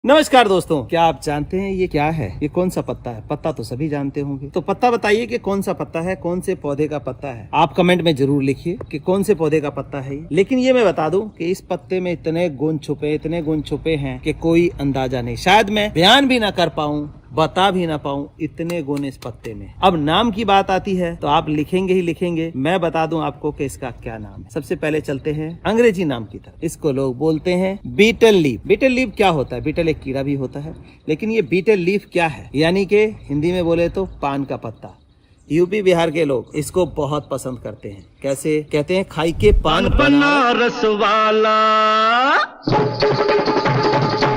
नमस्कार दोस्तों, क्या आप जानते हैं ये क्या है? ये कौन सा पत्ता है? पत्ता तो सभी जानते होंगे, तो पत्ता बताइए कि कौन सा पत्ता है, कौन से पौधे का पत्ता है। आप कमेंट में जरूर लिखिए कि कौन से पौधे का पत्ता है ये। लेकिन ये मैं बता दूं कि इस पत्ते में इतने गुण छुपे हैं कि कोई अंदाजा नहीं। शायद मैं बयान भी ना कर पाऊं, बता भी ना पाऊं, इतने गुण इस पत्ते में। अब नाम की बात आती है तो आप लिखेंगे ही लिखेंगे। मैं बता दूं आपको कि इसका क्या नाम है। सबसे पहले चलते हैं अंग्रेजी नाम की तरफ। इसको लोग बोलते हैं बीटल लीफ। बीटल लीफ क्या होता है? बीटल एक कीड़ा भी होता है, लेकिन ये बीटल लीफ क्या है? यानी कि हिंदी में बोले तो पान का पत्ता। यूपी बिहार के लोग इसको बहुत पसंद करते हैं। कैसे कहते हैं? खाई के पान बनारस वाला।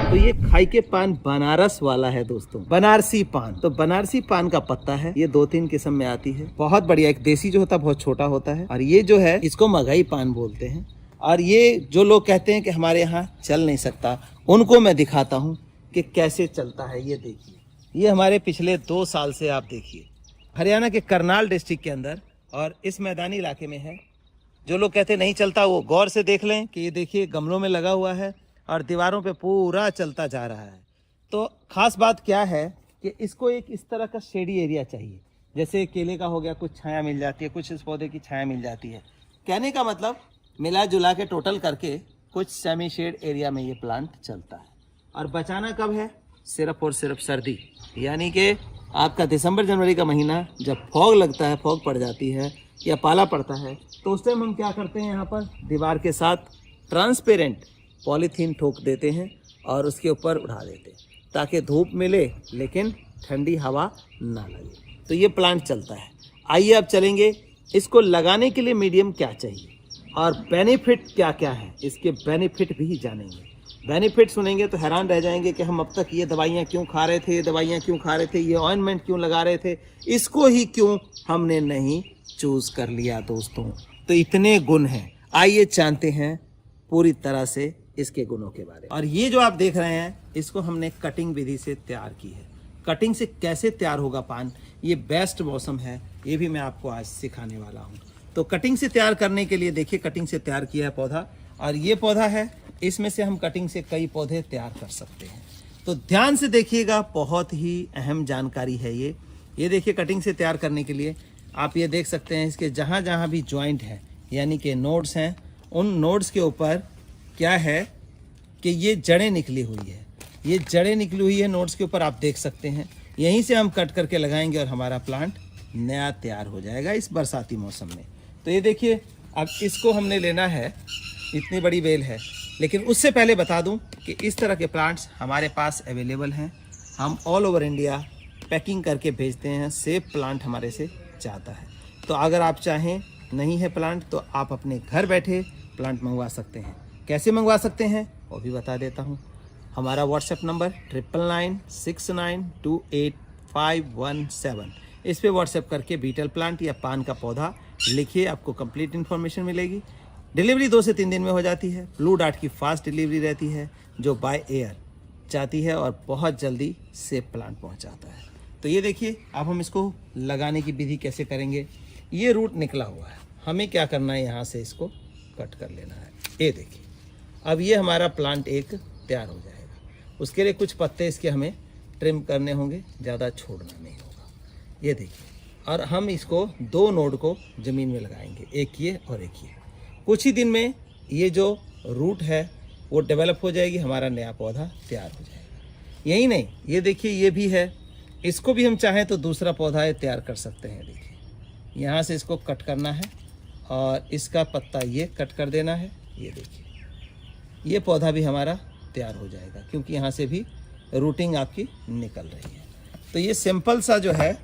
तो ये खाई के पान बनारस वाला है दोस्तों, बनारसी पान। तो बनारसी पान का पत्ता है, ये 2-3 किस्म में आती है। बहुत बढ़िया। एक देसी जो होता है बहुत छोटा होता है, और ये जो है इसको मगही पान बोलते हैं। और ये जो लोग कहते हैं कि हमारे यहाँ चल नहीं सकता, उनको मैं दिखाता हूँ कि कैसे चलता है। ये देखिए, ये हमारे पिछले 2 साल से आप देखिए हरियाणा के करनाल डिस्ट्रिक्ट के अंदर और इस मैदानी इलाके में है। जो लोग कहते नहीं चलता, वो गौर से देख लें कि ये देखिए गमलों में लगा हुआ है और दीवारों पे पूरा चलता जा रहा है। तो खास बात क्या है कि इसको एक इस तरह का शेडी एरिया चाहिए। जैसे केले का हो गया, कुछ छाया मिल जाती है, कुछ इस पौधे की छाया मिल जाती है। कहने का मतलब मिला जुला के टोटल करके कुछ सेमी शेड एरिया में ये प्लांट चलता है। और बचाना कब है? सिर्फ और सिर्फ सर्दी, यानी कि आपका दिसंबर जनवरी का महीना जब फॉग लगता है, फॉग पड़ जाती है या पाला पड़ता है, तो उस टाइम हम क्या करते हैं, यहाँ पर दीवार के साथ ट्रांसपेरेंट पॉलीथीन ठोक देते हैं और उसके ऊपर उठा देते हैं ताकि धूप मिले लेकिन ठंडी हवा ना लगे। तो ये प्लांट चलता है। आइए अब चलेंगे, इसको लगाने के लिए मीडियम क्या चाहिए और बेनिफिट क्या क्या है, इसके बेनिफिट भी जानेंगे। बेनिफिट सुनेंगे तो हैरान रह जाएंगे कि हम अब तक ये दवाइयाँ क्यों खा रहे थे, ये ऑइंटमेंट क्यों लगा रहे थे, इसको ही क्यों हमने नहीं चूज कर लिया दोस्तों। तो इतने गुण हैं, आइए जानते हैं पूरी तरह से इसके गुणों के बारे में। और ये जो आप देख रहे हैं, इसको हमने कटिंग विधि से तैयार की है। कटिंग से कैसे तैयार होगा पान, ये बेस्ट मौसम है, ये भी मैं आपको आज सिखाने वाला हूँ। तो कटिंग से तैयार करने के लिए देखिए, कटिंग से तैयार किया है पौधा, और ये पौधा है, इसमें से हम कटिंग से कई पौधे तैयार कर सकते हैं। तो ध्यान से देखिएगा, बहुत ही अहम जानकारी है ये देखिए, कटिंग से तैयार करने के लिए आप ये देख सकते हैं, इसके जहाँ जहाँ भी जॉइंट है यानी कि नोड्स हैं, उन नोड्स के ऊपर क्या है कि ये जड़ें निकली हुई है। ये जड़ें निकली हुई है नोड्स के ऊपर, आप देख सकते हैं। यहीं से हम कट करके लगाएंगे और हमारा प्लांट नया तैयार हो जाएगा इस बरसाती मौसम में। तो ये देखिए, अब इसको हमने लेना है, इतनी बड़ी बेल है। लेकिन उससे पहले बता दूं कि इस तरह के प्लांट्स हमारे पास अवेलेबल हैं। हम ऑल ओवर इंडिया पैकिंग करके भेजते हैं, सेफ प्लांट हमारे से जाता है। तो अगर आप चाहें, नहीं है प्लांट, तो आप अपने घर बैठे प्लांट मंगवा सकते हैं। कैसे मंगवा सकते हैं वो भी बता देता हूँ। हमारा व्हाट्सएप नंबर 9969288517, इस पे व्हाट्सएप करके बीटल प्लांट या पान का पौधा लिखिए, आपको कंप्लीट इन्फॉर्मेशन मिलेगी। डिलीवरी 2 से 3 दिन में हो जाती है। ब्लू डार्ट की फास्ट डिलीवरी रहती है, जो बाय एयर जाती है और बहुत जल्दी सेफ प्लांट पहुंचाता है। तो ये देखिए, अब हम इसको लगाने की विधि कैसे करेंगे। ये रूट निकला हुआ है, हमें क्या करना है, यहाँ से इसको कट कर लेना है। ये देखिए, अब ये हमारा प्लांट एक तैयार हो जाएगा। उसके लिए कुछ पत्ते इसके हमें ट्रिम करने होंगे, ज़्यादा छोड़ना नहीं होगा। ये देखिए, और हम इसको 2 नोड को ज़मीन में लगाएंगे, एक ये और एक ये। कुछ ही दिन में ये जो रूट है वो डेवलप हो जाएगी, हमारा नया पौधा तैयार हो जाएगा। यही नहीं, ये देखिए, ये भी है, इसको भी हम चाहें तो दूसरा पौधा तैयार कर सकते हैं। देखिए, यहाँ से इसको कट करना है और इसका पत्ता ये कट कर देना है। ये देखिए, ये पौधा भी हमारा तैयार हो जाएगा, क्योंकि यहाँ से भी रूटिंग आपकी निकल रही है। तो ये सिंपल सा जो है,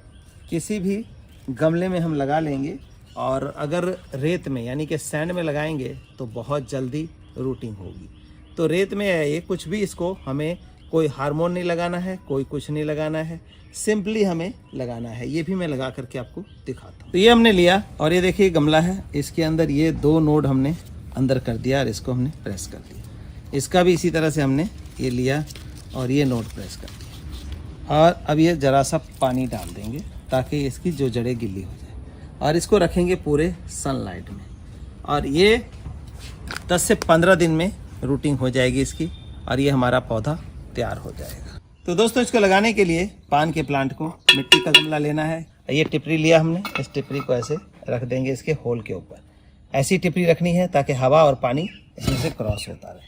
किसी भी गमले में हम लगा लेंगे, और अगर रेत में यानी कि सैंड में लगाएंगे तो बहुत जल्दी रूटिंग होगी। तो रेत में है ये, कुछ भी इसको हमें कोई हार्मोन नहीं लगाना है, कोई कुछ नहीं लगाना है, सिंपली हमें लगाना है। ये भी मैं लगा करके आपको दिखाता हूँ। तो ये हमने लिया, और ये देखिए गमला है, इसके अंदर ये 2 नोड हमने अंदर कर दिया और इसको हमने प्रेस कर दिया। इसका भी इसी तरह से हमने ये लिया और ये नोड प्रेस कर दिया। और अब ये ज़रा सा पानी डाल देंगे ताकि इसकी जो जड़ें गिल्ली हो जाए, और इसको रखेंगे पूरे सनलाइट में। और ये 10 से 15 दिन में रूटिंग हो जाएगी इसकी, और ये हमारा पौधा तैयार हो जाएगा। तो दोस्तों इसको लगाने के लिए पान के प्लांट को मिट्टी का गमला लेना है। ये टिपरी लिया हमने, इस टिपरी को ऐसे रख देंगे इसके होल के ऊपर। ऐसी टिपरी रखनी है ताकि हवा और पानी इसमें से क्रॉस होता रहे।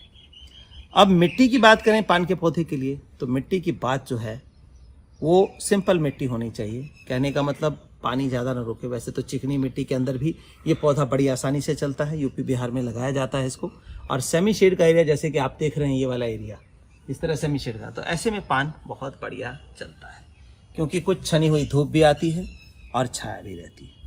अब मिट्टी की बात करें पान के पौधे के लिए, तो मिट्टी की बात जो है वो सिंपल मिट्टी होनी चाहिए। कहने का मतलब पानी ज़्यादा ना रोके। वैसे तो चिकनी मिट्टी के अंदर भी ये पौधा बड़ी आसानी से चलता है, यूपी बिहार में लगाया जाता है इसको। और सेमी शेड का एरिया, जैसे कि आप देख रहे हैं ये वाला एरिया, इस तरह सेमी शेड का, तो ऐसे में पान बहुत बढ़िया चलता है, क्योंकि कुछ छनी हुई धूप भी आती है और छाया भी रहती है।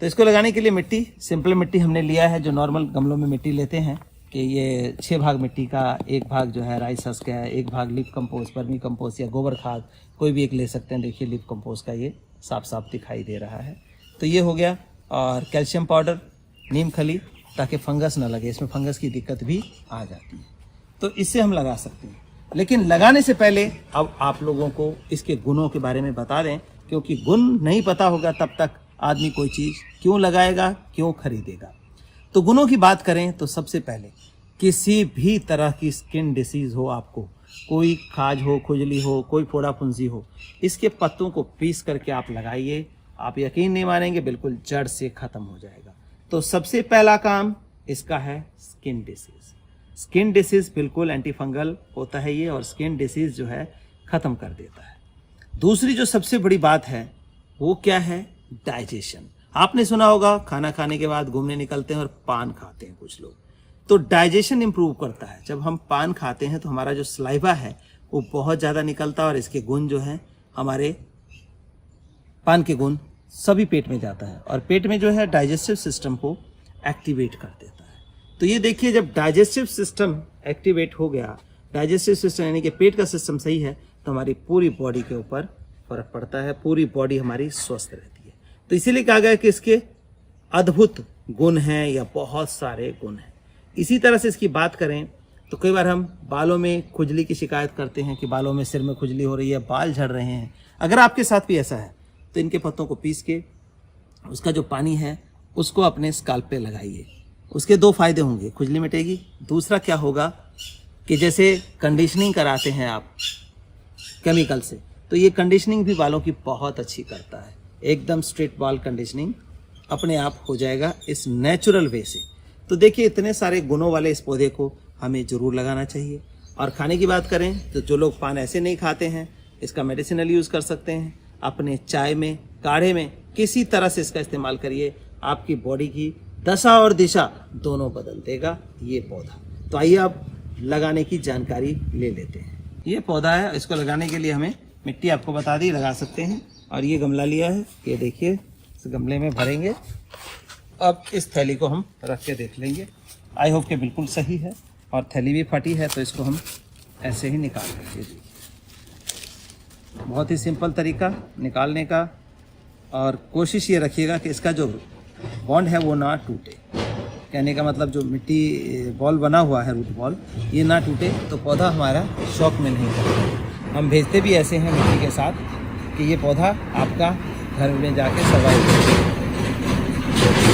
तो इसको लगाने के लिए मिट्टी, सिंपल मिट्टी हमने लिया है, जो नॉर्मल गमलों में मिट्टी लेते हैं, कि ये 6 भाग मिट्टी का 1 भाग जो है राइस हस्क है, 1 भाग लिप कंपोस्ट, वर्मी कंपोस्ट या गोबर खाद, कोई भी एक ले सकते हैं। देखिए लिप कंपोस्ट का ये साफ साफ दिखाई दे रहा है। तो ये हो गया, और कैल्शियम पाउडर, नीम खली, ताकि फंगस ना लगे। इसमें फंगस की दिक्कत भी आ जाती है, तो इससे हम लगा सकते हैं। लेकिन लगाने से पहले अब आप लोगों को इसके गुणों के बारे में बता दें, क्योंकि गुण नहीं पता होगा तब तक आदमी कोई चीज़ क्यों लगाएगा, क्यों खरीदेगा। तो गुणों की बात करें तो सबसे पहले, किसी भी तरह की स्किन डिसीज़ हो, आपको कोई खाज हो, खुजली हो, कोई फोड़ा फुंसी हो, इसके पत्तों को पीस करके आप लगाइए। आप यकीन नहीं मानेंगे, बिल्कुल जड़ से ख़त्म हो जाएगा। तो सबसे पहला काम इसका है स्किन डिसीज़। स्किन डिसीज़ बिल्कुल एंटी फंगल होता है ये, और स्किन डिसीज़ जो है ख़त्म कर देता है। दूसरी जो सबसे बड़ी बात है वो क्या है, डाइजेशन। आपने सुना होगा खाना खाने के बाद घूमने निकलते हैं और पान खाते हैं कुछ लोग, तो डाइजेशन इंप्रूव करता है। जब हम पान खाते हैं तो हमारा जो सलाइवा है वो बहुत ज़्यादा निकलता है, और इसके गुण जो हैं, हमारे पान के गुण सभी पेट में जाता है, और पेट में जो है डाइजेस्टिव सिस्टम को एक्टिवेट कर देता है। तो ये देखिए, जब डाइजेस्टिव सिस्टम एक्टिवेट हो गया, डाइजेस्टिव सिस्टम यानी कि पेट का सिस्टम सही है, तो हमारी पूरी बॉडी के ऊपर फर्क पड़ता है, पूरी बॉडी हमारी स्वस्थ रहती है। तो इसीलिए कहा गया कि इसके अद्भुत गुण हैं, या बहुत सारे गुण हैं। इसी तरह से इसकी बात करें तो कई बार हम बालों में खुजली की शिकायत करते हैं कि बालों में, सिर में खुजली हो रही है, बाल झड़ रहे हैं। अगर आपके साथ भी ऐसा है तो इनके पत्तों को पीस के उसका जो पानी है उसको अपने स्काल्प पे लगाइए। उसके 2 फायदे होंगे, खुजली मिटेगी, दूसरा क्या होगा कि जैसे कंडीशनिंग कराते हैं आप केमिकल से, तो ये कंडीशनिंग भी बालों की बहुत अच्छी करता है। एकदम स्ट्रेट बाल कंडीशनिंग अपने आप हो जाएगा इस नेचुरल वे से। तो देखिए, इतने सारे गुणों वाले इस पौधे को हमें ज़रूर लगाना चाहिए। और खाने की बात करें तो जो लोग पान ऐसे नहीं खाते हैं, इसका मेडिसिनल यूज़ कर सकते हैं। अपने चाय में, काढ़े में, किसी तरह से इसका इस्तेमाल करिए। आपकी बॉडी की दशा और दिशा दोनों बदल देगा ये पौधा। तो आइए अब लगाने की जानकारी ले लेते हैं। ये पौधा है, इसको लगाने के लिए हमें मिट्टी आपको बता दी, लगा सकते हैं। और ये गमला लिया है, ये देखिए, इस गमले में भरेंगे। अब इस थैली को हम रख के देख लेंगे। आई होप कि बिल्कुल सही है, और थैली भी फटी है, तो इसको हम ऐसे ही निकाल लेंगे। बहुत ही सिंपल तरीका निकालने का, और कोशिश ये रखिएगा कि इसका जो बॉन्ड है वो ना टूटे। कहने का मतलब जो मिट्टी बॉल बना हुआ है, रूट बॉल, ये ना टूटे, तो पौधा हमारा शौक में नहीं करता। हम भेजते भी ऐसे हैं मिट्टी के साथ कि ये पौधा आपका घर में जाके सर्वाइव करेगा।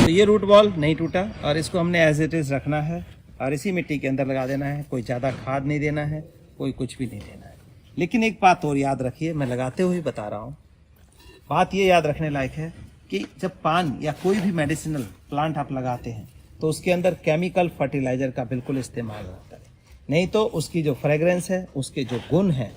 तो ये रूट बॉल नहीं टूटा, और इसको हमने एज इट इज़ रखना है, और इसी मिट्टी के अंदर लगा देना है। कोई ज़्यादा खाद नहीं देना है, कोई कुछ भी नहीं देना है। लेकिन एक बात और याद रखिए, मैं लगाते हुए बता रहा हूँ, बात ये याद रखने लायक है कि जब पान या कोई भी मेडिसिनल प्लांट आप लगाते हैं तो उसके अंदर केमिकल फर्टिलाइज़र का बिल्कुल इस्तेमाल होता है। नहीं तो उसकी जो फ्रेगरेंस है, उसके जो गुण हैं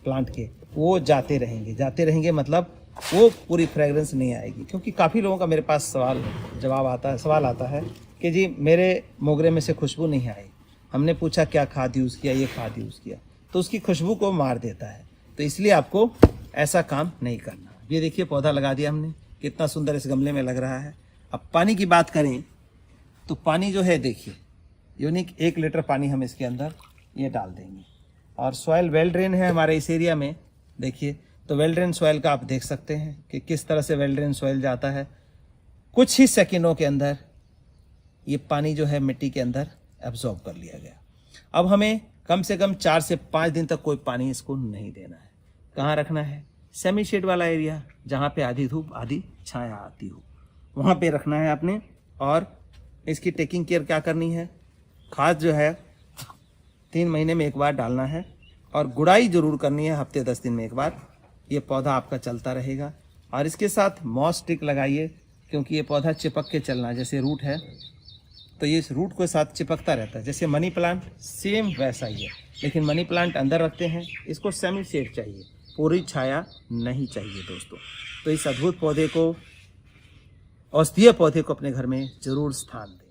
प्लांट के, वो जाते रहेंगे, मतलब वो पूरी फ्रेगरेंस नहीं आएगी। क्योंकि काफ़ी लोगों का मेरे पास सवाल आता है कि जी मेरे मोगरे में से खुशबू नहीं आई। हमने पूछा क्या खाद यूज़ किया, ये खाद यूज़ किया, तो उसकी खुशबू को मार देता है। तो इसलिए आपको ऐसा काम नहीं करना। ये देखिए, पौधा लगा दिया हमने, कितना सुंदर इस गमले में लग रहा है। अब पानी की बात करें तो पानी जो है, देखिए, यूनिक 1 लीटर पानी हम इसके अंदर ये डाल देंगे। और सॉइल वेल ड्रेन है हमारे इस एरिया में, देखिए, तो वेल ड्रेन सॉइल का आप देख सकते हैं कि किस तरह से वेल ड्रेन सॉइल जाता है। कुछ ही सेकंडों के अंदर ये पानी जो है मिट्टी के अंदर एब्जॉर्ब कर लिया गया। अब हमें कम से कम 4 से 5 दिन तक कोई पानी इसको नहीं देना है। कहाँ रखना है? सेमी शेड वाला एरिया, जहाँ पे आधी धूप आधी छाया आती हो, वहाँ पे रखना है आपने। और इसकी टेकिंग केयर क्या करनी है? खाद जो है 3 महीने में एक बार डालना है, और गुड़ाई जरूर करनी है हफ्ते 10 दिन में एक बार। ये पौधा आपका चलता रहेगा। और इसके साथ मॉस स्टिक लगाइए, क्योंकि ये पौधा चिपक के चलना, जैसे रूट है तो ये इस रूट के साथ चिपकता रहता है। जैसे मनी प्लांट सेम वैसा ही है, लेकिन मनी प्लांट अंदर रखते हैं, इसको सेमी शेड चाहिए, पूरी छाया नहीं चाहिए दोस्तों। तो इस अद्भुत पौधे को, औषधीय पौधे को अपने घर में जरूर स्थान दें।